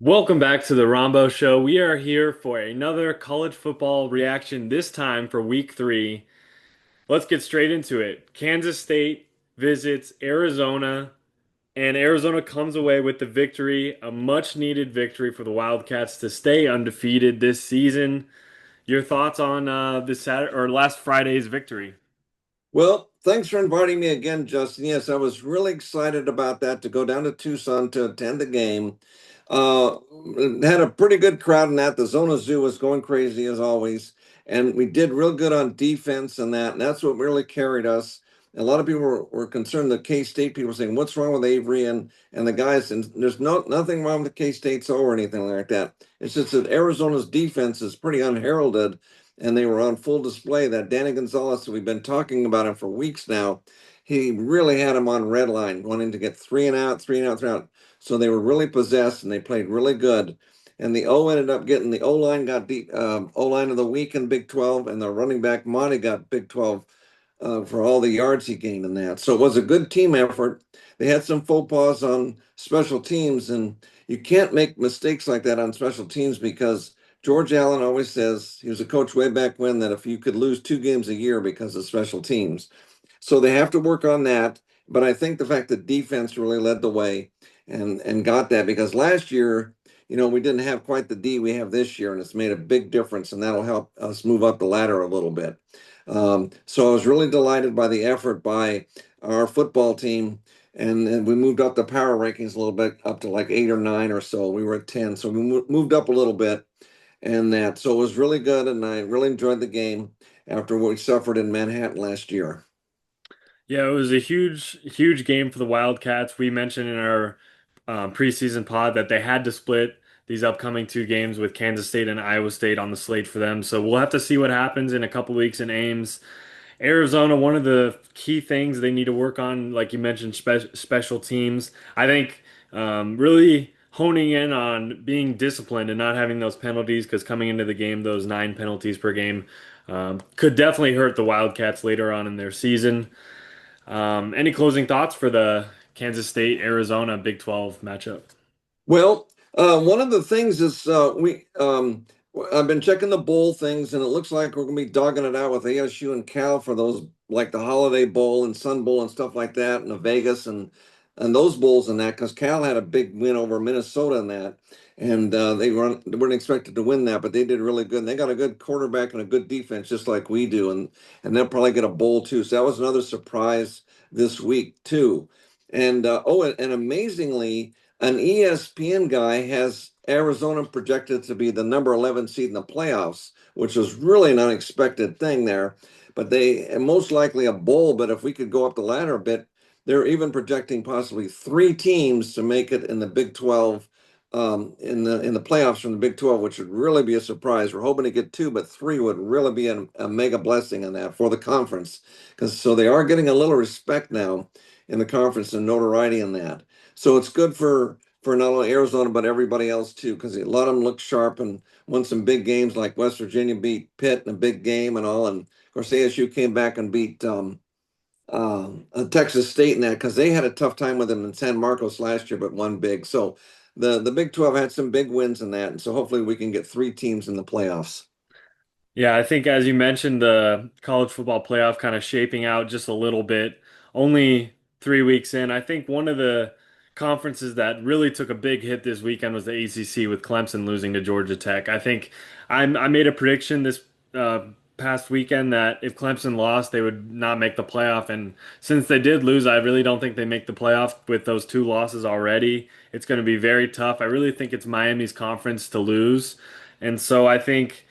Welcome back to the Rombough Show. We are here for another college football reaction, this time for week three. Let's get straight into it. Kansas State visits Arizona, and Arizona comes away with the victory, a much needed victory for the Wildcats to stay undefeated this season. Your thoughts on this Saturday or last Friday's victory? Well, thanks for inviting me again, Justin. Yes, I was really excited about that to go down to Tucson to attend the game. Uh, Had a pretty good crowd in that. The Zona Zoo was going crazy as always, and we did real good on defense and that, and that's what really carried us. A lot of people were concerned. The K-State people were saying, "What's wrong with Avery and the guys?" And there's nothing wrong with the K-State or anything like that. It's just that Arizona's defense is pretty unheralded and they were on full display. That Danny Gonzalez, we've been talking about him for weeks now. He really had him on red line, wanting to get three and out, three and out, three out. So they were really possessed and they played really good. And the O ended up getting the O line got the O line of the week in Big 12, and the running back Monty got Big 12 for all the yards he gained in that. So it was a good team effort. They had some faux pas on special teams, and you can't make mistakes like that on special teams because George Allen always says he was a coach way back when that if you could lose 2 games a year because of special teams. So they have to work on that. But I think the fact that defense really led the way and got that because last year, we didn't have quite the D we have this year, and it's made a big difference, and that'll help us move up the ladder a little bit. So I was really delighted by the effort by our football team. And we moved up the power rankings a little bit, up to like 8 or 9 or so. We were at 10, so we moved up a little bit and that. So it was really good, and I really enjoyed the game after what we suffered in Manhattan last year. Yeah, it was a huge game for the Wildcats. We mentioned in our preseason pod that they had to split these upcoming two games with Kansas State and Iowa State on the slate for them. So we'll have to see what happens in a couple weeks in Ames. Arizona, one of the key things they need to work on, like you mentioned, special teams. I think really honing in on being disciplined and not having those penalties because coming into the game, those 9 penalties per game could definitely hurt the Wildcats later on in their season. Any closing thoughts for the Kansas State Arizona Big 12 matchup? Well, one of the things is I've been checking the bowl things, and it looks like we're going to be dogging it out with ASU and Cal for those like the Holiday Bowl and Sun Bowl and stuff like that, and the Vegas and those bowls and that because Cal had a big win over Minnesota in that, and they weren't expected to win that, but they did really good. And they got a good quarterback and a good defense, just like we do, and they'll probably get a bowl too. So that was another surprise this week too. And amazingly, an ESPN guy has Arizona projected to be the number 11 seed in the playoffs, which was really an unexpected thing there. But they most likely a bowl. But if we could go up the ladder a bit, they're even projecting possibly 3 teams to make it in the Big 12 in the playoffs from the Big 12, which would really be a surprise. We're hoping to get 2, but 3 would really be a mega blessing in that for the conference. Because so they are getting a little respect now in the conference and notoriety in that. So it's good for not only Arizona but everybody else too, because a lot of them look sharp and won some big games like West Virginia beat Pitt in a big game and all. And of course ASU came back and beat Texas State in that because they had a tough time with them in San Marcos last year, but won big. So the Big 12 had some big wins in that, and so hopefully we can get 3 teams in the playoffs. Yeah, I think as you mentioned, the college football playoff kind of shaping out just a little bit. Only 3 weeks in. I think one of the conferences that really took a big hit this weekend was the ACC with Clemson losing to Georgia Tech. I made a prediction this uh, past weekend that if Clemson lost, they would not make the playoff. And since they did lose, I really don't think they make the playoff with those 2 losses already. It's going to be very tough. I really think it's Miami's conference to lose. And so I think.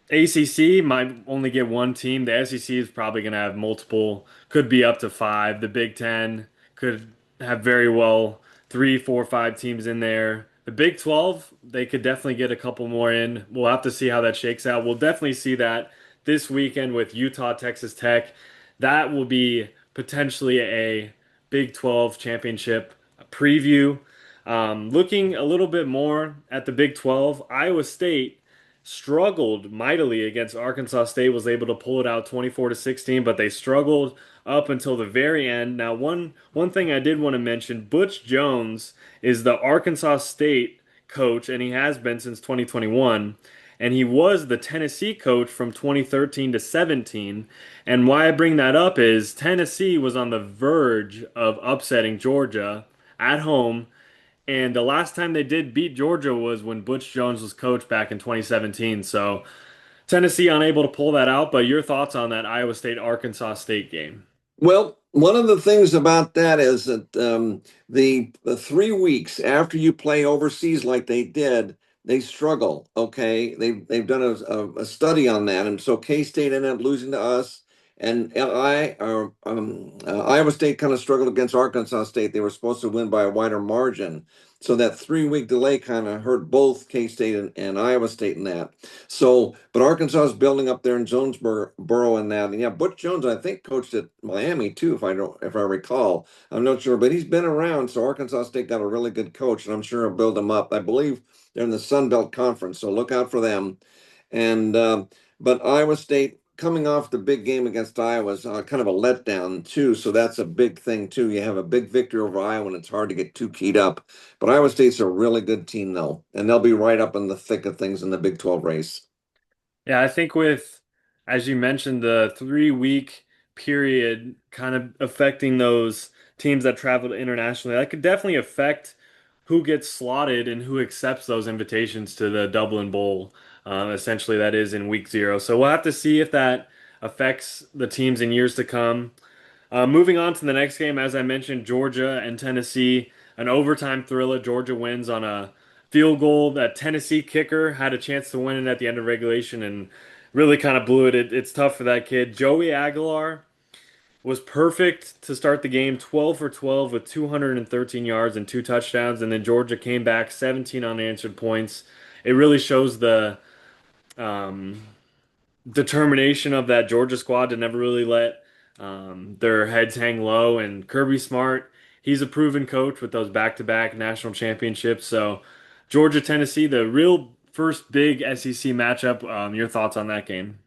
ACC might only get one team. The SEC is probably going to have multiple, could be up to five. The Big Ten could have very well 3, 4, 5 teams in there. The Big 12, they could definitely get a couple more in. We'll have to see how that shakes out. We'll definitely see that this weekend with Utah, Texas Tech. That will be potentially a Big 12 championship preview. Looking a little bit more at the Big 12, Iowa State struggled mightily against Arkansas State, was able to pull it out 24 to 16, but they struggled up until the very end. Now, one thing I did want to mention, Butch Jones is the Arkansas State coach, and he has been since 2021. And he was the Tennessee coach from 2013 to 17. And why I bring that up is Tennessee was on the verge of upsetting Georgia at home. And the last time they did beat Georgia was when Butch Jones was coach back in 2017. So Tennessee unable to pull that out. But your thoughts on that Iowa State Arkansas State game? Well, one of the things about that is that the 3 weeks after you play overseas like they did, they struggle. Okay, they've done a study on that, and so K-State ended up losing to us, and Iowa State kind of struggled against Arkansas State. They were supposed to win by a wider margin, so that 3 week delay kind of hurt both K-State and Iowa State in that. So, but Arkansas is building up there in Jonesboro and that. And yeah, Butch Jones, I think, coached at Miami too, if I recall. I'm not sure, but he's been around. So Arkansas State got a really good coach, and I'm sure he'll build them up. I believe they're in the Sun Belt Conference, so look out for them. And but Iowa State coming off the big game against Iowa is kind of a letdown too. So that's a big thing too. You have a big victory over Iowa, and it's hard to get too keyed up. But Iowa State's a really good team though, and they'll be right up in the thick of things in the Big 12 race. Yeah, I think with, as you mentioned, the 3 week period kind of affecting those teams that travel internationally, that could definitely affect who gets slotted and who accepts those invitations to the Dublin Bowl. Essentially, that is in week 0. So we'll have to see if that affects the teams in years to come. Moving on to the next game, as I mentioned, Georgia and Tennessee, an overtime thriller. Georgia wins on a field goal. That Tennessee kicker had a chance to win it at the end of regulation and really kind of blew it. It's tough for that kid. Joey Aguilar was perfect to start the game, 12 for 12 with 213 yards and 2 touchdowns. And then Georgia came back 17 unanswered points. It really shows the um, determination of that Georgia squad to never really let their heads hang low. And Kirby Smart, he's a proven coach with those back-to-back national championships. So Georgia, Tennessee, the real first big SEC matchup. Your thoughts on that game?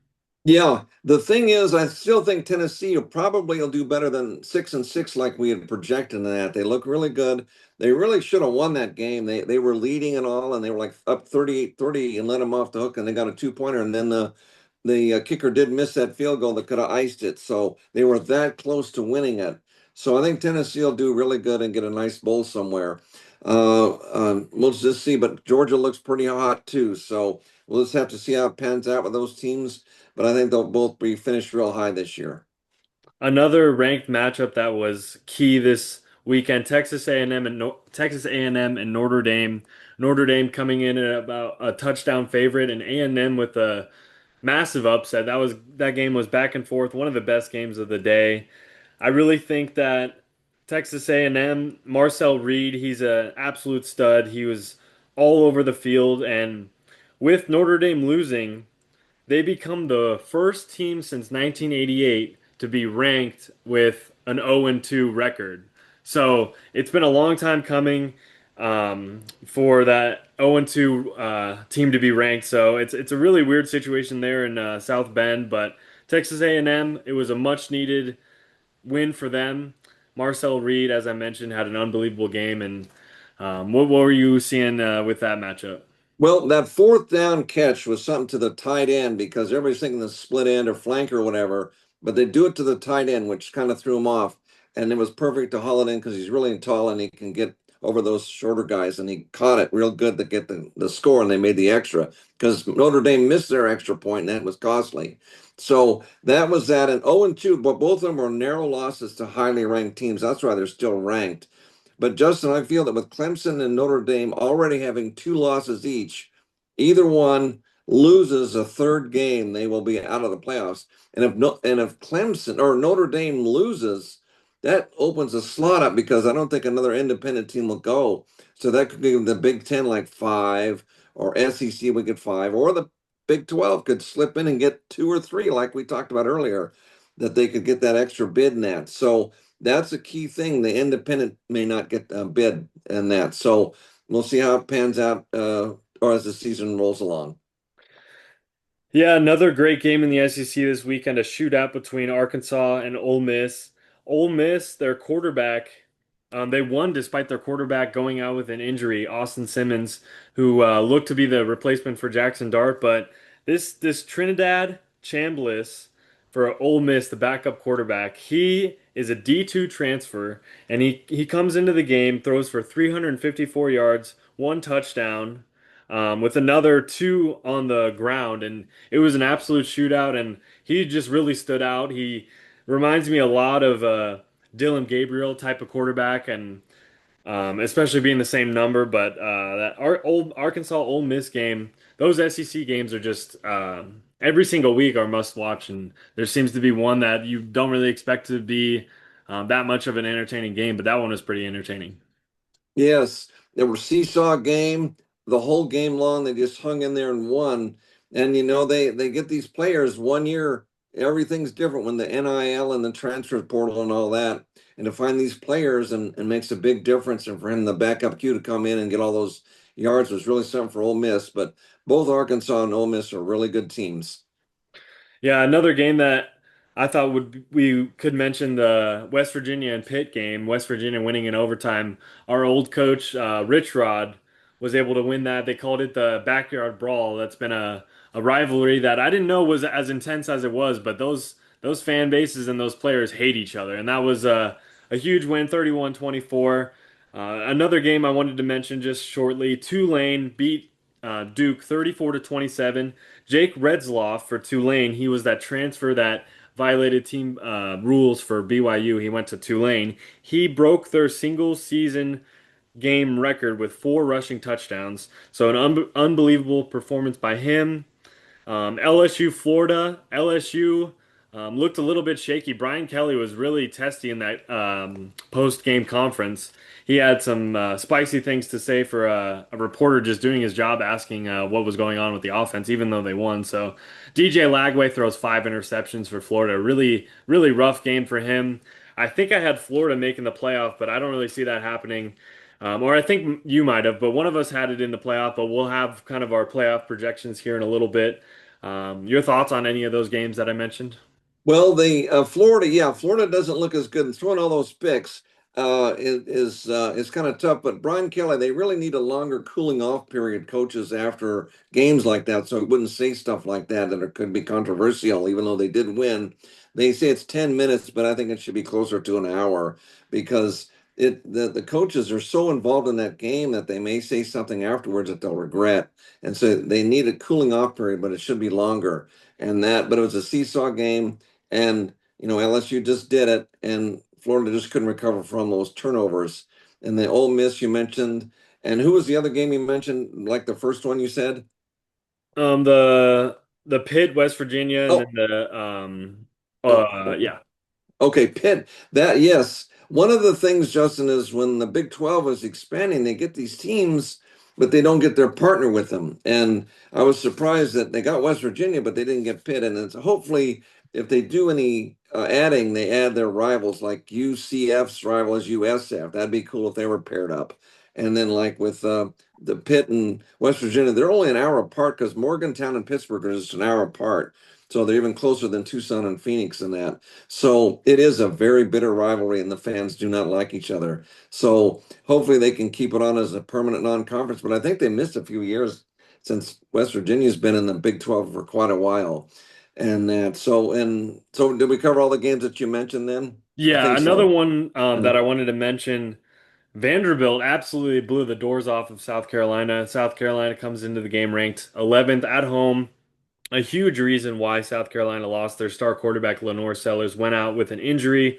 Yeah, the thing is, I still think Tennessee will probably will do better than 6-6 like we had projected in that. They look really good. They really should have won that game. They were leading and all, and they were like up 38-30 and let them off the hook, and they got a 2 pointer, and then the kicker did miss that field goal that could have iced it. So they were that close to winning it. So I think Tennessee will do really good and get a nice bowl somewhere. We'll just see, but Georgia looks pretty hot too. So we'll just have to see how it pans out with those teams, but I think they'll both be finished real high this year. Another ranked matchup that was key this weekend, Texas A&M and Notre Dame. Notre Dame coming in at about a touchdown favorite, and A&M with a massive upset. That game was back and forth, one of the best games of the day. I really think that Texas A&M, Marcel Reed, he's an absolute stud. He was all over the field, and with Notre Dame losing, they become the first team since 1988 to be ranked with an 0-2 record. So it's been a long time coming for that 0-2 team to be ranked. So it's a really weird situation there in South Bend, but Texas A&M, it was a much needed win for them. Marcel Reed, as I mentioned, had an unbelievable game. And what were you seeing with that matchup? Well, that fourth down catch was something to the tight end because everybody's thinking the split end or flank or whatever, but they do it to the tight end, which kind of threw him off. And it was perfect to haul it in because he's really tall and he can get over those shorter guys. And he caught it real good to get the score, and they made the extra because Notre Dame missed their extra point, and that was costly. So that was that. And 0-2, but both of them were narrow losses to highly ranked teams. That's why they're still ranked. But Justin, I feel that with Clemson and Notre Dame already having 2 losses each, either one loses a third game, they will be out of the playoffs. And if Clemson or Notre Dame loses, that opens a slot up because I don't think another independent team will go. So that could give the Big Ten like 5, or SEC would get 5, or the Big 12 could slip in and get 2 or 3, like we talked about earlier, that they could get that extra bid in that. So that's a key thing. The independent may not get a bid in that. So we'll see how it pans out or as the season rolls along. Yeah, another great game in the SEC this weekend, a shootout between Arkansas and Ole Miss. Ole Miss, their quarterback. They won despite their quarterback going out with an injury, Austin Simmons, who looked to be the replacement for Jackson Dart. But this Trinidad Chambliss for Ole Miss, the backup quarterback, he is a D2 transfer, and he comes into the game, throws for 354 yards, one touchdown, with another two on the ground, and it was an absolute shootout. And he just really stood out. He reminds me a lot of Dylan Gabriel type of quarterback, and especially being the same number. But that our old Arkansas Ole Miss game, those SEC games are just every single week are must watch, and there seems to be one that you don't really expect to be that much of an entertaining game, but that one was pretty entertaining. Yes, there were seesaw game the whole game long. They just hung in there and won. And they get these players 1 year. Everything's different when the NIL and the transfer portal and all that. And to find these players and makes a big difference. And for him, the backup Q to come in and get all those yards was really something for Ole Miss. But both Arkansas and Ole Miss are really good teams. Yeah, another game that I thought would we could mention the West Virginia and Pitt game. West Virginia winning in overtime. Our old coach Rich Rod was able to win that. They called it the backyard brawl. That's been a rivalry that I didn't know was as intense as it was, but those fan bases and those players hate each other, and that was a huge win, 31-24. Another game I wanted to mention just shortly, Tulane beat Duke 34 to 27. Jake Redsloff for Tulane, he was that transfer that violated team rules for BYU. He went to Tulane. He broke their single season game record with four rushing touchdowns. So an unbelievable performance by him. LSU, Florida. LSU looked a little bit shaky. Brian Kelly was really testy in that post-game conference. He had some spicy things to say for a reporter just doing his job, asking what was going on with the offense, even though they won. So DJ Lagway throws five interceptions for Florida. Really, really rough game for him. I think I had Florida making the playoff, but I don't really see that happening. Or I think you might have, but one of us had it in the playoff. But we'll have kind of our playoff projections here in a little bit. Your thoughts on any of those games that I mentioned? Well, the Florida, yeah, Florida doesn't look as good, and throwing all those picks is kind of tough. But Brian Kelly, they really need a longer cooling off period, coaches, after games like that, so he wouldn't say stuff like that that could be controversial, even though they did win. They say it's 10 minutes, but I think it should be closer to an hour because the coaches are so involved in that game that they may say something afterwards that they'll regret. And so they need a cooling off period, but it should be longer. But it was a seesaw game. And LSU just did it, and Florida just couldn't recover from those turnovers. And the Ole Miss you mentioned, and who was the other game you mentioned? Like the first one you said? The Pitt, West Virginia, and then Oh, the oh, yeah. okay, Pitt. That yes. One of the things, Justin, is when the Big 12 is expanding, they get these teams, but they don't get their partner with them. And I was surprised that they got West Virginia, but they didn't get Pitt. And it's hopefully if they do any adding, they add their rivals, like UCF's rival is USF. That'd be cool if they were paired up. And then like with the Pitt and West Virginia, they're only an hour apart because Morgantown and Pittsburgh are just an hour apart. So they're even closer than Tucson and Phoenix in that. So it is a very bitter rivalry, and the fans do not like each other. So hopefully they can keep it on as a permanent non-conference. But I think they missed a few years since West Virginia's been in the Big 12 for quite a while. And so did we cover all the games that you mentioned then? I Yeah, think another so. one that Mhm. I wanted to mention, Vanderbilt absolutely blew the doors off of South Carolina. South Carolina comes into the game ranked 11th at home. A huge reason why South Carolina lost their star quarterback Lenore Sellers went out with an injury,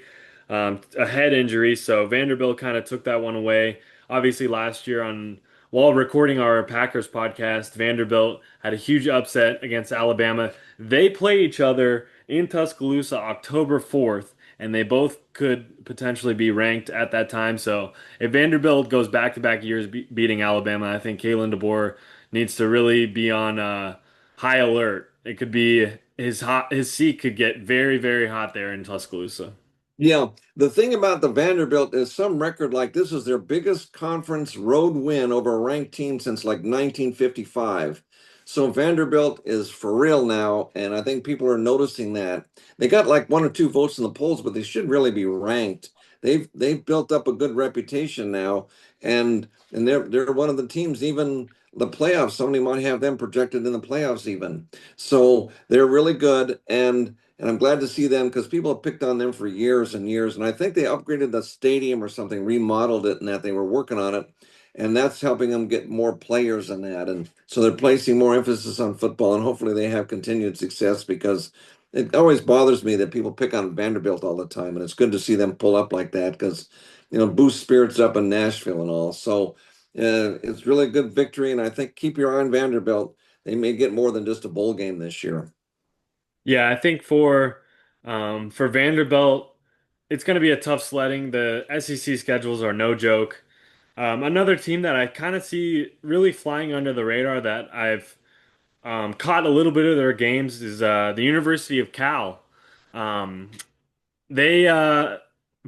a head injury. So Vanderbilt kind of took that one away. Obviously, last year on while recording our Packers podcast, Vanderbilt had a huge upset against Alabama. They play each other in Tuscaloosa October 4th, and they both could potentially be ranked at that time. So if Vanderbilt goes back-to-back years beating Alabama, I think Kalen DeBoer needs to really be on high alert. It could be his seat could get very, very hot there in Tuscaloosa. Yeah, the thing about the Vanderbilt is some record like this is their biggest conference road win over a ranked team since like 1955. So Vanderbilt is for real now, and I think people are noticing that. They got like one or two votes in the polls, but they should really be ranked. they've built up a good reputation now, and they're one of the teams, even the playoffs. Somebody might have them projected in the playoffs even. So they're really good, and I'm glad to see them because people have picked on them for years and years. And I think they upgraded the stadium or something, remodeled it, and that they were working on it. And that's helping them get more players in that. And so they're placing more emphasis on football, and hopefully they have continued success because it always bothers me that people pick on Vanderbilt all the time. And it's good to see them pull up like that because, boost spirits up in Nashville and all. So it's really a good victory. And I think keep your eye on Vanderbilt. They may get more than just a bowl game this year. Yeah, I think for Vanderbilt, it's going to be a tough sledding. The SEC schedules are no joke. Another team that I kind of see really flying under the radar that I've caught a little bit of their games is the University of Cal. Um, they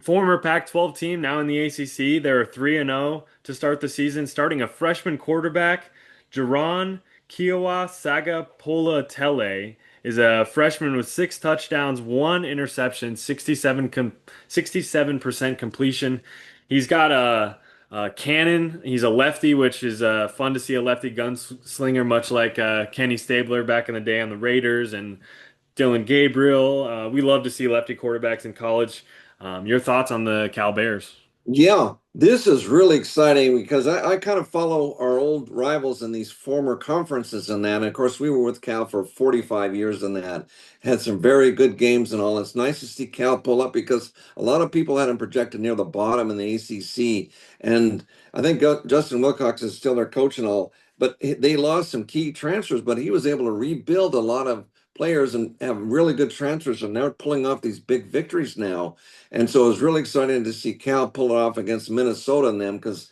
former Pac-12 team now in the ACC. They're 3-0 to start the season, starting a freshman quarterback, Jaron Kiowa Sagapolutele is a freshman with 6 touchdowns, 1 interception, 67% completion. He's got a cannon. He's a lefty, which is fun to see a lefty gunslinger, much like Kenny Stabler back in the day on the Raiders and Dylan Gabriel. We love to see lefty quarterbacks in college. Your thoughts on the Cal Bears? Yeah, this is really exciting because I kind of follow our old rivals in these former conferences and that. And of course, we were with Cal for 45 years and that. Had some very good games and all. It's nice to see Cal pull up because a lot of people had them projected near the bottom in the ACC. And I think Justin Wilcox is still their coach and all, but they lost some key transfers, but he was able to rebuild a lot of players and have really good transfers. And they're pulling off these big victories now. And so it was really exciting to see Cal pull it off against Minnesota and them because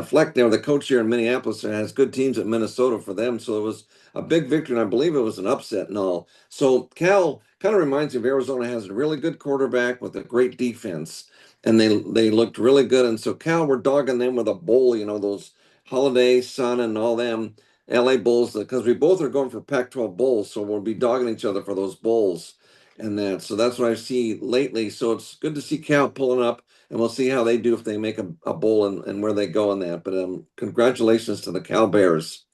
Fleck, there, the coach here in Minneapolis, has good teams at Minnesota for them. So it was a big victory, and I believe it was an upset and all. So Cal kind of reminds me of Arizona has a really good quarterback with a great defense, and they looked really good. And so Cal, we're dogging them with a bowl, those Holiday, Sun, and all them LA Bulls, because we both are going for Pac-12 bowls, so we'll be dogging each other for those bowls and that. So that's what I see lately. So it's good to see Cal pulling up, and we'll see how they do if they make a bowl and where they go in that. But congratulations to the Cal Bears.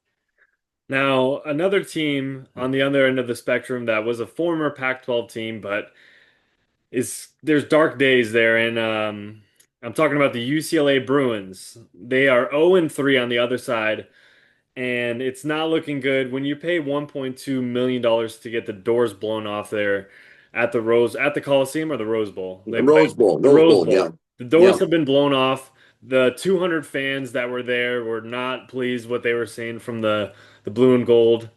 Now, another team on the other end of the spectrum that was a former Pac-12 team, but is there's dark days there, and I'm talking about the UCLA Bruins. They are 0-3 on the other side, and it's not looking good when you pay $1.2 million to get the doors blown off there at the Coliseum or the Rose Bowl. They play Rose Bowl, the Rose Rose Bowl, Bowl. yeah, The doors yeah. have been blown off. The 200 fans that were there were not pleased what they were seeing from the blue and gold.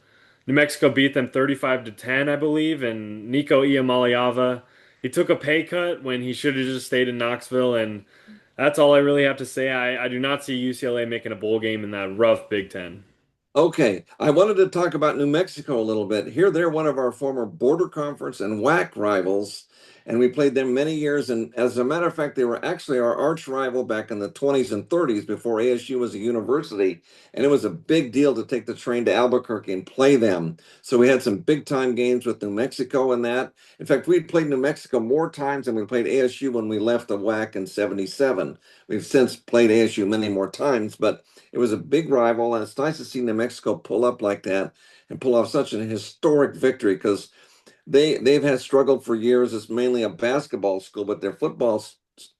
New Mexico beat them 35 to 10, I believe, and Nico Iamaleava, he took a pay cut when he should have just stayed in Knoxville, and that's all I really have to say. I do not see UCLA making a bowl game in that rough Big Ten. Okay, I wanted to talk about New Mexico a little bit. Here, they're one of our former border conference and WAC rivals, and we played them many years. And as a matter of fact, they were actually our arch rival back in the 20s and 30s before ASU was a university. And it was a big deal to take the train to Albuquerque and play them. So we had some big time games with New Mexico and that. In fact, we played New Mexico more times than we played ASU when we left the WAC in 77. We've since played ASU many more times, but it was a big rival, and it's nice to see New Mexico pull up like that and pull off such an historic victory because they've had struggled for years. It's mainly a basketball school, but their football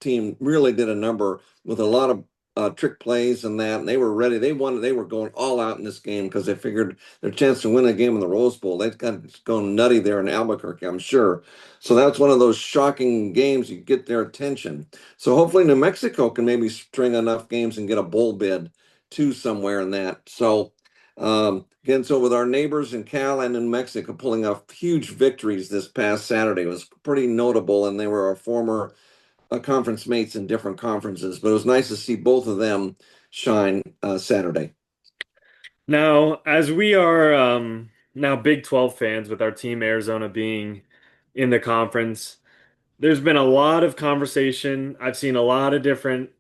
team really did a number with a lot of trick plays and that. And they were ready. They wanted. They were going all out in this game because they figured their chance to win a game in the Rose Bowl. They've got going nutty there in Albuquerque, I'm sure. So that's one of those shocking games you get their attention. So hopefully New Mexico can maybe string enough games and get a bowl bid too somewhere in that. So again, so with our neighbors in Cal and in Mexico pulling off huge victories this past Saturday, it was pretty notable, and they were our former conference mates in different conferences. But it was nice to see both of them shine Saturday. Now, as we are now Big 12 fans with our team Arizona being in the conference, there's been a lot of conversation. I've seen a lot of different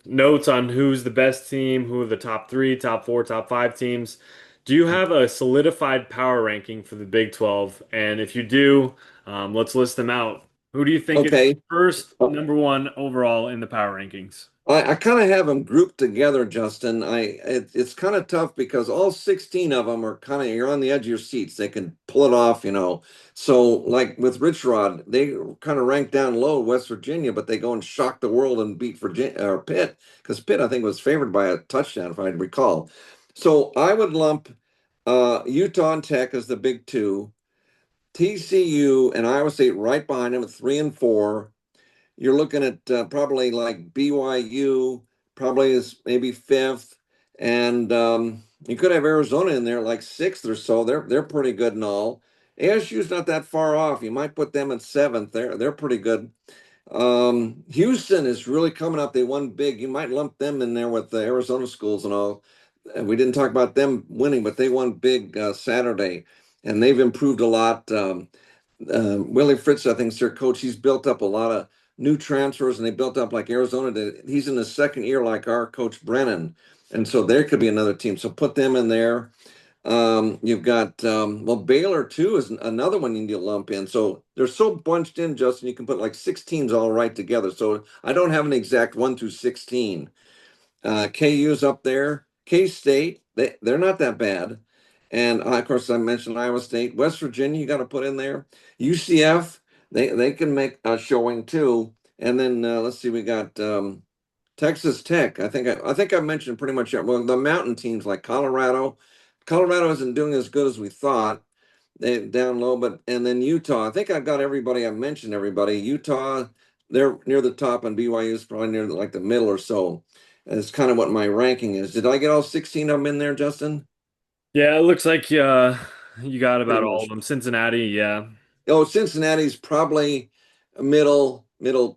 notes on who's the best team, who are the top three, top four, top five teams. Do you have a solidified power ranking for the Big 12? And if you do, let's list them out. Who do you think is Okay. first, number one overall in the power rankings? I kind of have them grouped together, Justin. It's kind of tough because all 16 of them are kind of you're on the edge of your seats. They can pull it off, you know. So like with Rich Rod, they kind of rank down low West Virginia, but they go and shock the world and beat Virginia or Pitt because Pitt I think was favored by a touchdown if I recall. So I would lump Utah and Tech as the big two, TCU and Iowa State right behind them at 3 and 4. You're looking at probably like BYU, probably is maybe fifth, and you could have Arizona in there like sixth or so. They're pretty good and all. ASU's not that far off. You might put them at seventh. They're pretty good. Houston is really coming up. They won big. You might lump them in there with the Arizona schools and all. And we didn't talk about them winning, but they won big Saturday, and they've improved a lot. Willie Fritz, I think, is their coach. He's built up a lot of new transfers, and they built up like Arizona did. He's in his second year, like our coach Brennan, and so there could be another team. So put them in there. You've got well, Baylor too is another one you need to lump in. So they're so bunched in, Justin. You can put like six teams all right together. So I don't have an exact 1 through 16. KU's up there. K State, they're not that bad. And of course, I mentioned Iowa State. West Virginia, you got to put in there. UCF, they can make a showing too. And then let's see, we got Texas Tech. I think I mentioned pretty much well the mountain teams like Colorado. Colorado isn't doing as good as we thought. They down low, but and then Utah. I think I've got everybody. I've mentioned everybody. Utah, they're near the top, and BYU is probably near like the middle or so. That's kind of what my ranking is. Did I get all 16 of them in there, Justin? Yeah, it looks like you got Pretty about all of much. them. Cincinnati, yeah. Oh, Cincinnati's probably a middle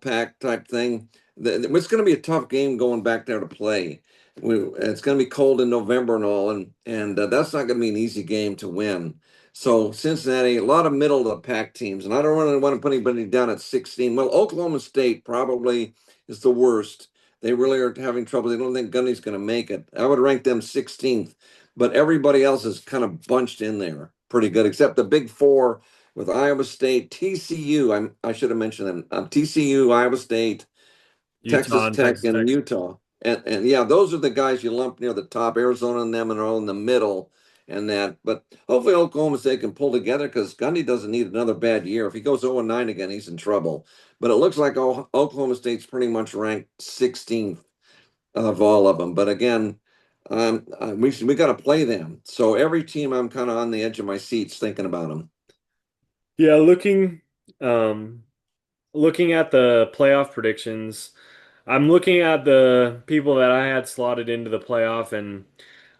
pack type thing. It's going to be a tough game going back there to play. It's going to be cold in November and all, and that's not going to be an easy game to win. So Cincinnati, a lot of middle of the pack teams, and I don't really want to put anybody down at 16. Well, Oklahoma State probably is the worst. They really are having trouble. They don't think Gundy's going to make it. I would rank them 16th, but everybody else is kind of bunched in there pretty good, except the big four with Iowa State, TCU. I should have mentioned them. TCU, Iowa State, Utah Texas and Tech, Texas and Tech. Utah. And yeah, those are the guys you lump near the top. Arizona and them and are all in the middle and that. But hopefully Oklahoma State can pull together because Gundy doesn't need another bad year. If he goes 0-9 again, he's in trouble. But it looks like Oklahoma State's pretty much ranked 16th of all of them. But again, we got to play them. So every team, I'm kind of on the edge of my seats thinking about them. Yeah, um looking at the playoff predictions, I'm looking at the people that I had slotted into the playoff, and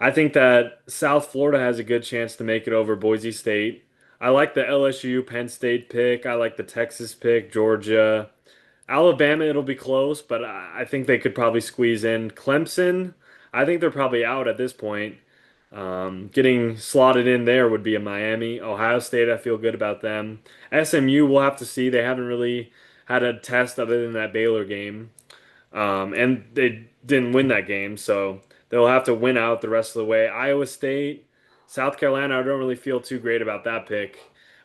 I think that South Florida has a good chance to make it over Boise State. I like the LSU Penn State pick. I like the Texas pick, Georgia. Alabama, it'll be close, but I think they could probably squeeze in. Clemson, I think they're probably out at this point. Getting slotted in there would be a Miami. Ohio State, I feel good about them. SMU, we'll have to see. They haven't really had a test other than that Baylor game. And they didn't win that game, so they'll have to win out the rest of the way. Iowa State, South Carolina, I don't really feel too great about that pick,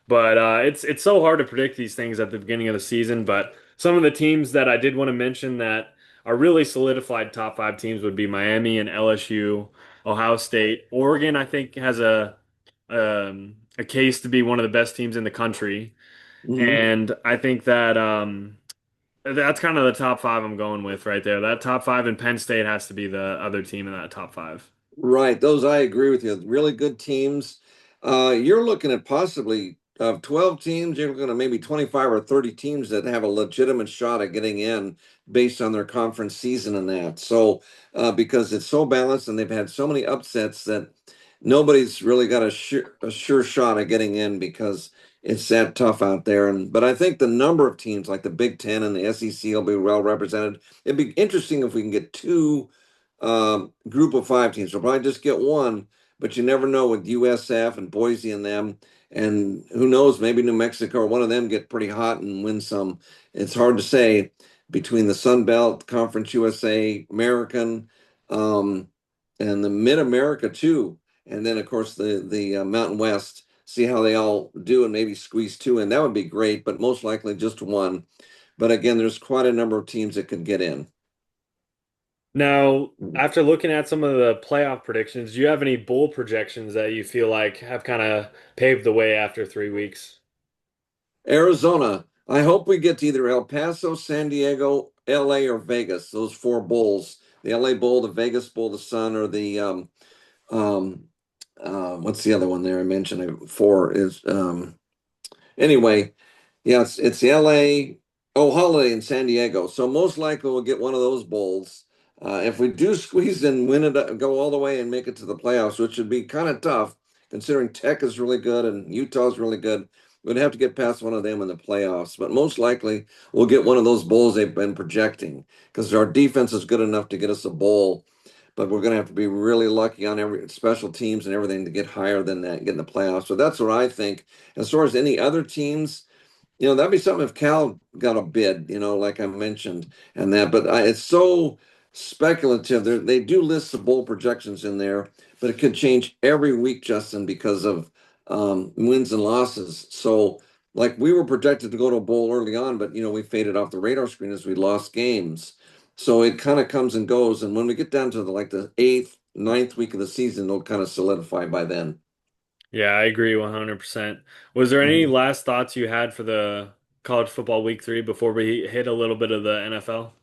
but it's so hard to predict these things at the beginning of the season. But some of the teams that I did want to mention that are really solidified top five teams would be Miami and LSU, Ohio State, Oregon. I think has a case to be one of the best teams in the country, Mhm. and I think that that's kind of the top five I'm going with right there. That top five and Penn State has to be the other team in that top five. Right, those I agree with you. Really good teams. You're looking at possibly of 12 teams, you're looking at maybe 25 or 30 teams that have a legitimate shot at getting in based on their conference season and that. So, because it's so balanced and they've had so many upsets that nobody's really got a sure shot at getting in because it's that tough out there. And but I think the number of teams like the Big Ten and the SEC will be well represented. It'd be interesting if we can get two group of five teams. We'll probably just get one, but you never know with USF and Boise and them. And who knows, maybe New Mexico or one of them get pretty hot and win some. It's hard to say between the Sun Belt, Conference USA, American, um, and the Mid America too. And then, of course, the Mountain West. see how they all do and maybe squeeze two in. That would be great, but most likely just one. But again, there's quite a number of teams that could get in. Now, after looking at some of the playoff predictions, do you have any bowl projections that you feel like have kind of paved the way after 3 weeks? Arizona, I hope we get to either El Paso, San Diego, LA, or Vegas. Those four bowls. The LA Bowl, the Vegas Bowl, the Sun, or the um what's the other one there I mentioned? Four is anyway, yeah, it's the LA, oh, Holiday in San Diego. So most likely we'll get one of those bowls. If we do squeeze and win it, go all the way and make it to the playoffs, which would be kind of tough considering Tech is really good and Utah's really good. We'd have to get past one of them in the playoffs, but most likely we'll get one of those bowls they've been projecting because our defense is good enough to get us a bowl. But we're going to have to be really lucky on every special teams and everything to get higher than that, get in the playoffs. So that's what I think. As far as any other teams, that'd be something if Cal got a bid, like I mentioned, and that. But it's so speculative. They do list the bowl projections in there, but it could change every week, Justin, because of wins and losses. So, like we were projected to go to a bowl early on, but we faded off the radar screen as we lost games. So it kind of comes and goes, and when we get down to the eighth, ninth week of the season, it'll kind of solidify by then. Yeah, I agree 100%. Was there any Mhm. last thoughts you had for the college football week 3 before we hit a little bit of the NFL?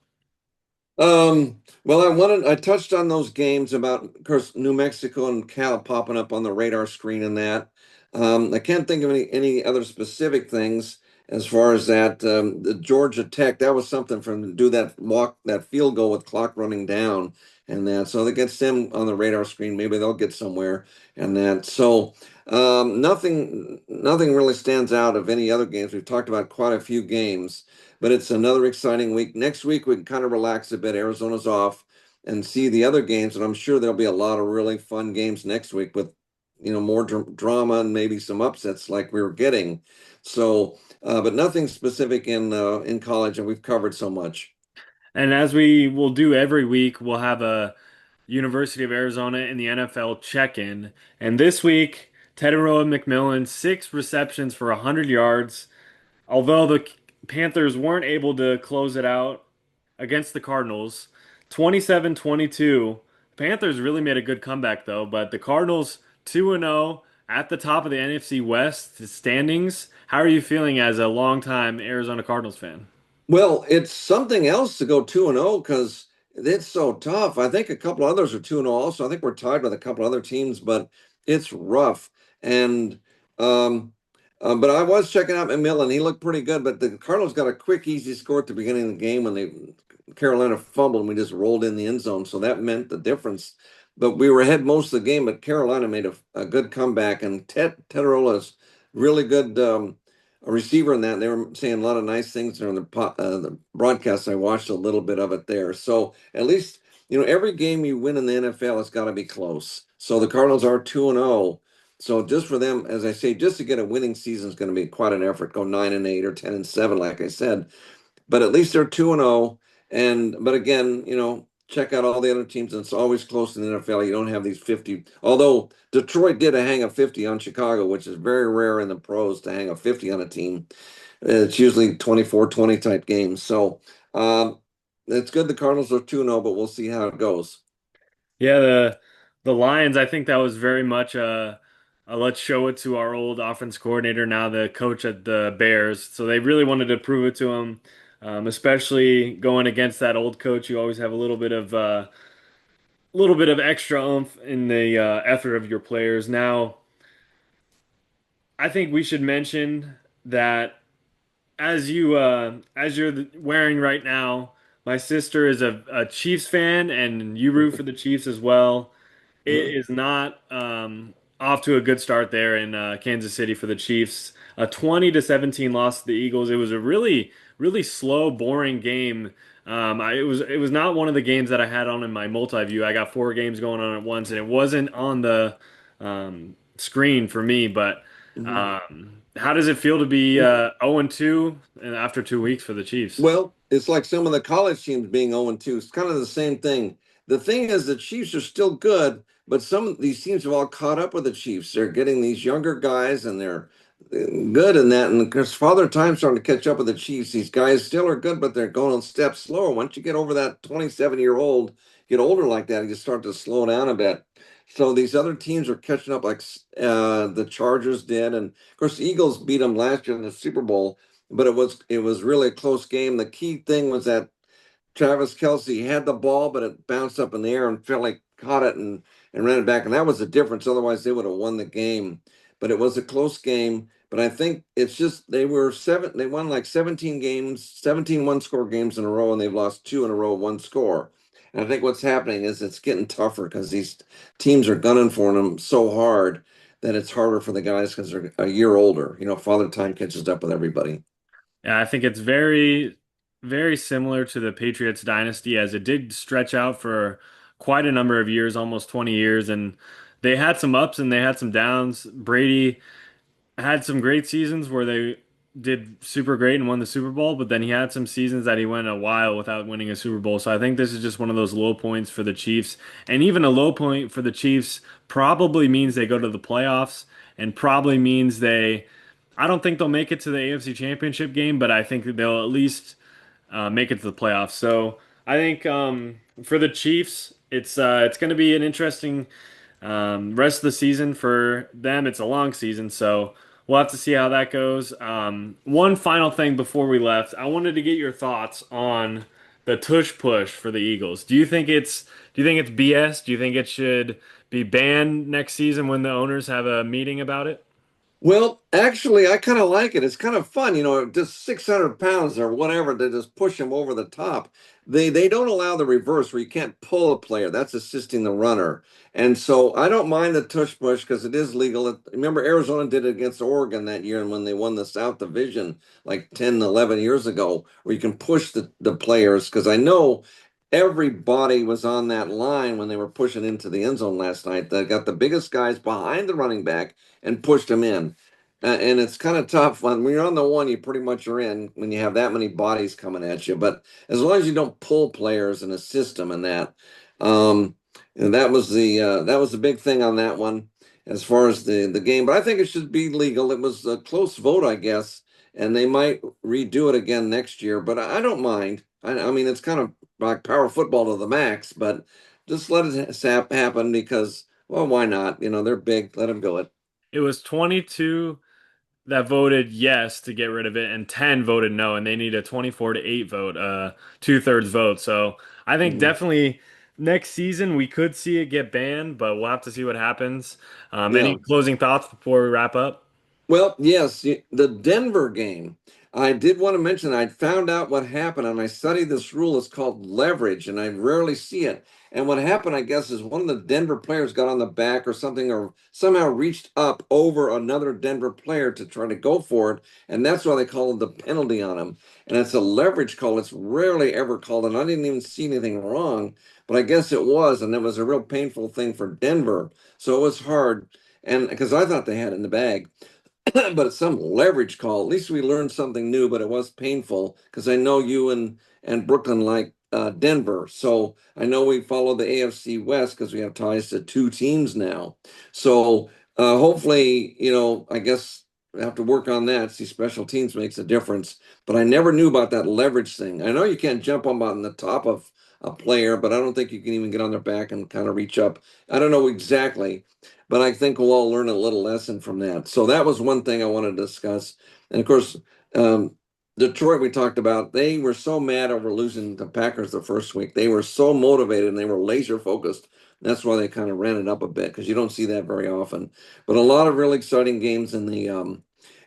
Well, I touched on those games about, of course, New Mexico and Cal popping up on the radar screen and that. I can't think of any other specific things as far as that. The Georgia Tech, that was something from do that field goal with clock running down and that. So that gets them on the radar screen. Maybe they'll get somewhere and that. So nothing really stands out of any other games. We've talked about quite a few games, but it's another exciting week. Next week, we can kind of relax a bit. Arizona's off and see the other games, and I'm sure there'll be a lot of really fun games next week with, more drama and maybe some upsets like we were getting. So, but nothing specific in college, and we've covered so much. And as we will do every week, we'll have a University of Arizona in the NFL check-in. And this week, Tedero McMillan, 6 receptions for 100 yards. Although the Panthers weren't able to close it out against the Cardinals, 27-22. Panthers really made a good comeback though, but the Cardinals 2-0 at the top of the NFC West standings. How are you feeling as a longtime Arizona Cardinals fan? Well, it's something else to go 2-0 because it's so tough. I think a couple others are 2-0 also. I think we're tied with a couple other teams, but it's rough. And um, but I was checking out McMillan. He looked pretty good, but the Cardinals got a quick, easy score at the beginning of the game when Carolina fumbled and we just rolled in the end zone. So that meant the difference. But we were ahead most of the game, but Carolina made a good comeback, and Tedderola's really good. A receiver in that. They were saying a lot of nice things during the broadcast. I watched a little bit of it there. So at least every game you win in the NFL has got to be close. So the Cardinals are 2-0. So just for them, as I say, just to get a winning season is going to be quite an effort. Go 9-8 or 10-7, like I said. But at least they're 2-0. And but again, check out all the other teams. It's always close in the NFL. You don't have these 50. Although Detroit did a hang of 50 on Chicago, which is very rare in the pros to hang a 50 on a team. It's usually 24-20 type games. So it's good the Cardinals are 2-0, but we'll see how it goes. Yeah, the Lions, I think that was very much a let's show it to our old offense coordinator, now the coach at the Bears. So they really wanted to prove it to him, especially going against that old coach. You always have a little bit of extra oomph in the effort of your players. Now, I think we should mention that as you're wearing right now, my sister is a Chiefs fan, and you root for the Chiefs as well. It is not off to a good start there in Kansas City for the Chiefs. A 20-17 loss to the Eagles. It was a really, really slow, boring game. It was not one of the games that I had on in my multi-view. I got 4 games going on at once, and it wasn't on the screen for me. But Mhm. how does it feel to be 0-2 after 2 weeks for the Chiefs? Well, it's like some of the college teams being 0-2. It's kind of the same thing. The thing is, the Chiefs are still good, but some of these teams have all caught up with the Chiefs. They're getting these younger guys, and they're good in that. And of course, Father Time's starting to catch up with the Chiefs. These guys still are good, but they're going on steps slower. Once you get over that 27-year-old, get older like that, you start to slow down a bit. So these other teams are catching up, like the Chargers did, and of course, the Eagles beat them last year in the Super Bowl. But it was really a close game. The key thing was that Travis Kelce had the ball, but it bounced up in the air and Philly caught it and ran it back. And that was the difference. Otherwise, they would have won the game. But it was a close game. But I think it's just they won like 17 games, 17 one-score games in a row, and they've lost two in a row, one score. And I think what's happening is it's getting tougher because these teams are gunning for them so hard that it's harder for the guys because they're a year older. Father Time catches up with everybody. Yeah, I think it's very, very similar to the Patriots dynasty as it did stretch out for quite a number of years, almost 20 years, and they had some ups and they had some downs. Brady had some great seasons where they did super great and won the Super Bowl, but then he had some seasons that he went a while without winning a Super Bowl. So I think this is just one of those low points for the Chiefs. And even a low point for the Chiefs probably means they go to the playoffs and probably means I don't think they'll make it to the AFC Championship game, but I think that they'll at least make it to the playoffs. So I think for the Chiefs, it's going to be an interesting rest of the season for them. It's a long season, so we'll have to see how that goes. One final thing before we left, I wanted to get your thoughts on the tush push for the Eagles. Do you think it's BS? Do you think it should be banned next season when the owners have a meeting about it? Well, actually, I kind of like it. It's kind of fun, just 600 pounds or whatever. They just push them over the top. They don't allow the reverse where you can't pull a player. That's assisting the runner. And so I don't mind the tush push because it is legal. Remember, Arizona did it against Oregon that year, and when they won the South Division like 10, 11 years ago, where you can push the players. Because I know everybody was on that line when they were pushing into the end zone last night. They got the biggest guys behind the running back and pushed him in. And it's kind of tough when you're on the one, you pretty much are in when you have that many bodies coming at you. But as long as you don't pull players and assist them in that, and that was the big thing on that one as far as the game. But I think it should be legal. It was a close vote, I guess, and they might redo it again next year. But I don't mind. I mean, it's kind of like power football to the max, but just let it happen because, well, why not? They're big. Let them go it. It was 22 that voted yes to get rid of it, and 10 voted no, and they need a 24 to 8 vote, two-thirds vote. So I think Mhm. definitely next season we could see it get banned, but we'll have to see what happens. Any Yeah. closing thoughts before we wrap up? Well, yes, the Denver game. I did want to mention I found out what happened, and I studied this rule. It's called leverage, and I rarely see it. And what happened, I guess, is one of the Denver players got on the back or something, or somehow reached up over another Denver player to try to go for it, and that's why they call it the penalty on him. And it's a leverage call. It's rarely ever called, and I didn't even see anything wrong, but I guess it was, and it was a real painful thing for Denver. So it was hard, and because I thought they had it in the bag. But it's some leverage call. At least we learned something new, but it was painful because I know you and Brooklyn like Denver. So I know we follow the AFC West because we have ties to two teams now. So hopefully, I guess we have to work on that. See, special teams makes a difference. But I never knew about that leverage thing. I know you can't jump up on the top of a player, but I don't think you can even get on their back and kind of reach up. I don't know exactly, but I think we'll all learn a little lesson from that. So that was one thing I wanted to discuss. And of course, um, Detroit, we talked about, they were so mad over losing the Packers the first week. They were so motivated and they were laser focused. That's why they kind of ran it up a bit because you don't see that very often. But a lot of really exciting games in the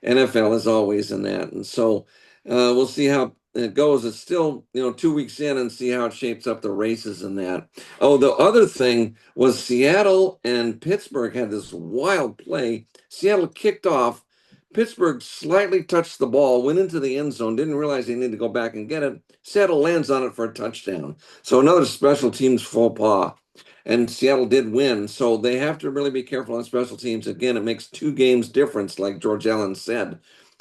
NFL as always in that. And so we'll see how it goes. It's still, 2 weeks in and see how it shapes up the races in that. Oh, the other thing was Seattle and Pittsburgh had this wild play. Seattle kicked off. Pittsburgh slightly touched the ball, went into the end zone, didn't realize they needed to go back and get it. Seattle lands on it for a touchdown. So another special teams faux pas. And Seattle did win. So they have to really be careful on special teams. Again, it makes 2 games difference, like George Allen said.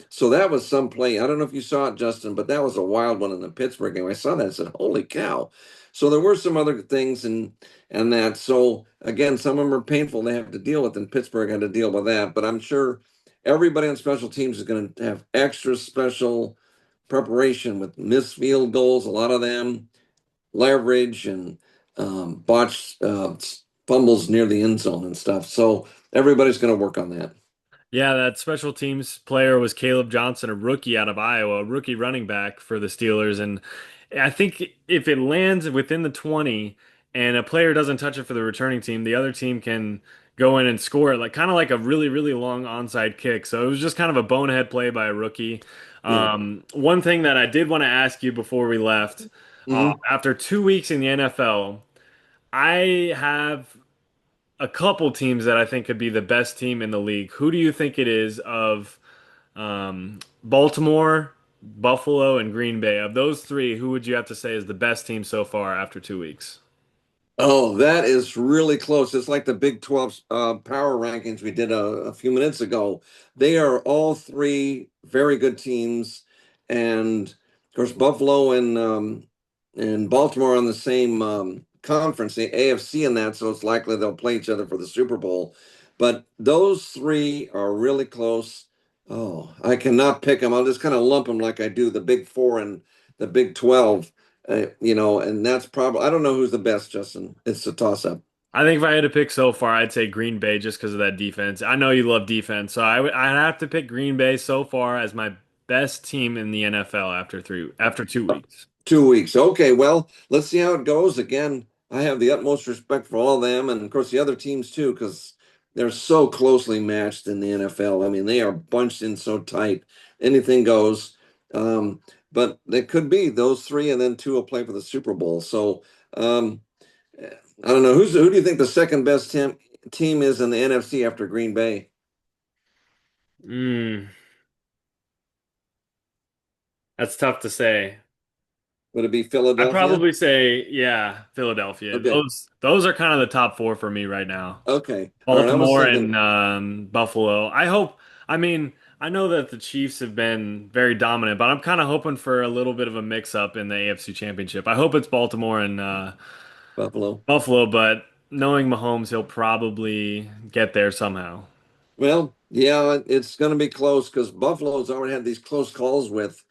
So that was some play. I don't know if you saw it, Justin, but that was a wild one in the Pittsburgh game. I saw that and said, holy cow. So there were some other things and that. So again, some of them are painful they have to deal with, and Pittsburgh had to deal with that. But I'm sure everybody on special teams is going to have extra special preparation with missed field goals, a lot of them, leverage and botched fumbles near the end zone and stuff. So everybody's going to work on that. Yeah, that special teams player was Caleb Johnson, a rookie out of Iowa, a rookie running back for the Steelers. And I think if it lands within the 20 and a player doesn't touch it for the returning team, the other team can go in and score it, like kind of like a really, really long onside kick. So it was just kind of a bonehead play by a rookie. Yeah. One thing that I did want to ask you before we left, Hmm. after 2 weeks in the NFL, I have a couple teams that I think could be the best team in the league. Who do you think it is of Baltimore, Buffalo, and Green Bay? Of those three, who would you have to say is the best team so far after 2 weeks? Oh, that is really close. It's like the Big 12 power rankings we did a few minutes ago. They are all three very good teams. And of course, Buffalo and Baltimore are on the same conference, the AFC in that, so it's likely they'll play each other for the Super Bowl. But those three are really close. Oh, I cannot pick them. I'll just kind of lump them like I do the Big Four and the Big 12. And that's probably, I don't know who's the best, Justin. It's a toss up. I think if I had to pick so far, I'd say Green Bay just because of that defense. I know you love defense, so I'd have to pick Green Bay so far as my best team in the NFL after 2 weeks. 2 weeks. Okay, well, let's see how it goes. Again, I have the utmost respect for all of them, and of course the other teams too, because they're so closely matched in the NFL. I mean, they are bunched in so tight, anything goes. Um, but they could be those three, and then two will play for the Super Bowl. So um, I don't know who do you think the second best team is in the NFC after Green Bay? Mm, that's tough to say. Would it be I'd Philadelphia? probably say, yeah, Philadelphia. Okay. Those are kind of the top four for me right now. Okay. All right. I was Baltimore and thinking Buffalo. I mean, I know that the Chiefs have been very dominant, but I'm kind of hoping for a little bit of a mix-up in the AFC Championship. I hope it's Baltimore and Buffalo. Buffalo, but knowing Mahomes, he'll probably get there somehow. Well, yeah, it's going to be close because Buffalo's already had these close calls with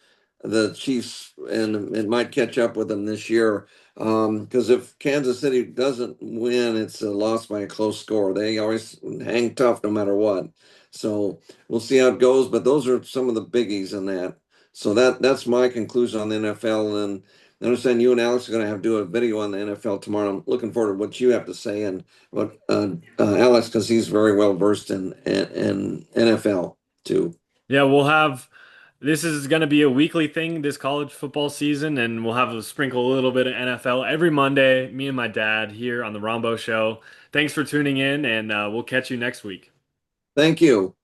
the Chiefs, and it might catch up with them this year. Because if Kansas City doesn't win, it's a loss by a close score. They always hang tough no matter what. So we'll see how it goes. But those are some of the biggies in that. So that's my conclusion on the NFL. And I understand you and Alex are going to have to do a video on the NFL tomorrow. I'm looking forward to what you have to say and what Alex, because he's very well versed in NFL too. Yeah, this is going to be a weekly thing this college football season, and we'll have a sprinkle a little bit of NFL every Monday, me and my dad here on the Rombough Show. Thanks for tuning in, and we'll catch you next week. Thank you.